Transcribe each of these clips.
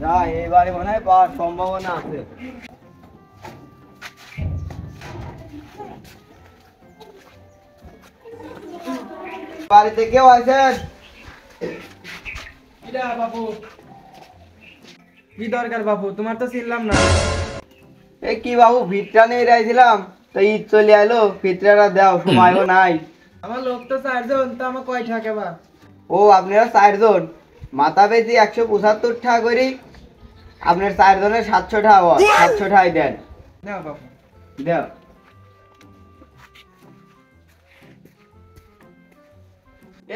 যা এবারে মনে হয় পাওয়ার সম্ভাবনা আছে। বাড়িতে কেউ আছেন? বাবু কি দরকার বাবু? তোমার তো চিনলাম না। এই কি বাবু, ভিতরা নিয়ে রাইছিলাম তো ঈদ চলে এলো, ভিতরাটা দাও, সময়ও নাই। আমার লোক তো 4 জন, তো আমার কয় টাকা বা? ও আপনারা 4 জন, মাথা পেয়েছি 175 টাকা করি, আপনার 4 জনের 700 টাকা, 700 টাকাই দেন। নাও বাবু। দাও।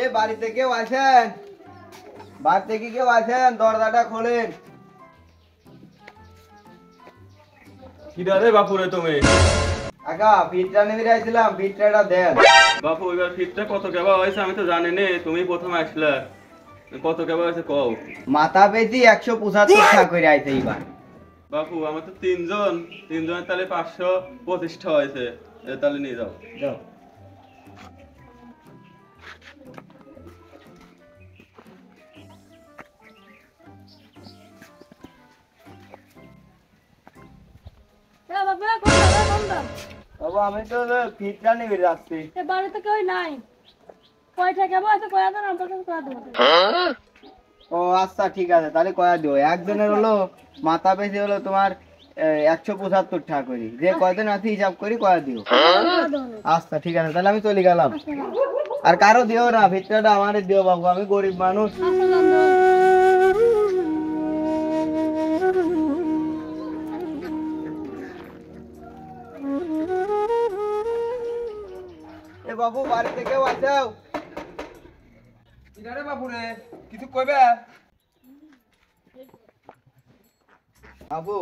এ বাড়িতে কেউ আছেন? বাড়িতে কি কেউ আছেন? দরজাটা খোলেন। কি দাদা বাপুরে তুমি? আকা ভিতরা নিয়ে রাইছিলাম, ভিতরাটা দেন। বাপু এবার ফিটটা কত কেবা হয়েছে আমি তো জানি নে, তুমি প্রথম আসলে কত কেবা হয়েছে কও। মাথা পেয়েছি 175 টাকা করে আইছে এইবার। বাপু আমার তো 3 জন, 3 জনের তাহলে 525 টাকা হয়েছে, তাহলে নিয়ে যাও। যাও। বাবা আমি তো ভিতরা নিয়ে যাচ্ছি। বাড়িতে কেউ নাই, কয়টা কেবল আছে কয়া দেন, আমার কাছে কয়া দেবো। ও আচ্ছা ঠিক আছে, তাহলে কয়া দিও। একজনের হলো মাথা পেয়েছি হলো তোমার 175 টাকা করি, যে কয়দিন আছে হিসাব করি কয়া দিও। আচ্ছা ঠিক আছে, তাহলে আমি চলে গেলাম। আর কারো দিও না, ভিতরাটা আমারে দিও বাবু, আমি গরিব মানুষ। এ বাবু বাড়িতে কেউ আছেও? ইদারে বাবু রে, কিছু কইবে? বাবু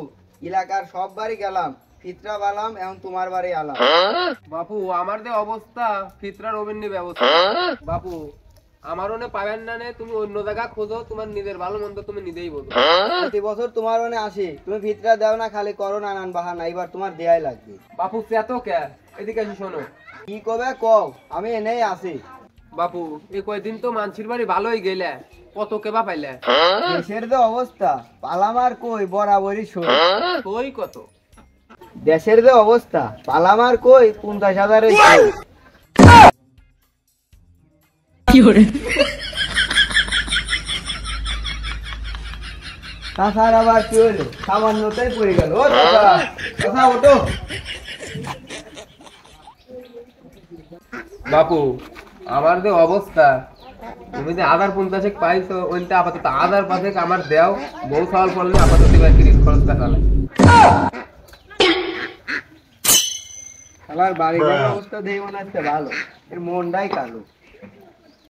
এলাকার সব বাড়ি গেলাম, ফিতরা বালাম, এখন তোমার বাড়ি আলাম। বাপু আমার যে অবস্থা, ফিতরার অভিন্ন ব্যবস্থা। বাপু আমারও নে পাবেন না নে, তুমি অন্য জায়গা খোঁজো, তোমার নিজের ভালো মন্দ তুমি নিজেই বলো। প্রতি বছর তোমার মনে আসি, তুমি ফিতরা দাও না, খালি করো নানান বাহানা, এবার তোমার দেয়াই লাগবে। বাপু চেতো কে, এদিকে এসে শোনো। কি কবে কও, আমি এনেই আছি। বাপু এই কয়দিন তো মানসির বাড়ি ভালোই গেলে, কত কেবা পাইলে? দেশের যে অবস্থা, পালামার কই বরাবরই সই। কই কত? দেশের যে অবস্থা, পালামার কই 50,000-এর সই। তাছাড়া আবার কি হলো, সামান্যটাই পড়ে গেল। ও চাচা, চাচা ওঠো। বাপু আমার যে অবস্থা, তুমি যে 1,50,000 পাইছো, ওইটা আপাতত 1,000 আমার দেও, বউ সওয়াল করলে আপাতত এবার কি খরচ কাটালে। আমার বাড়ির অবস্থা দেখে মনে হচ্ছে ভালো, এর মনটাই কালো।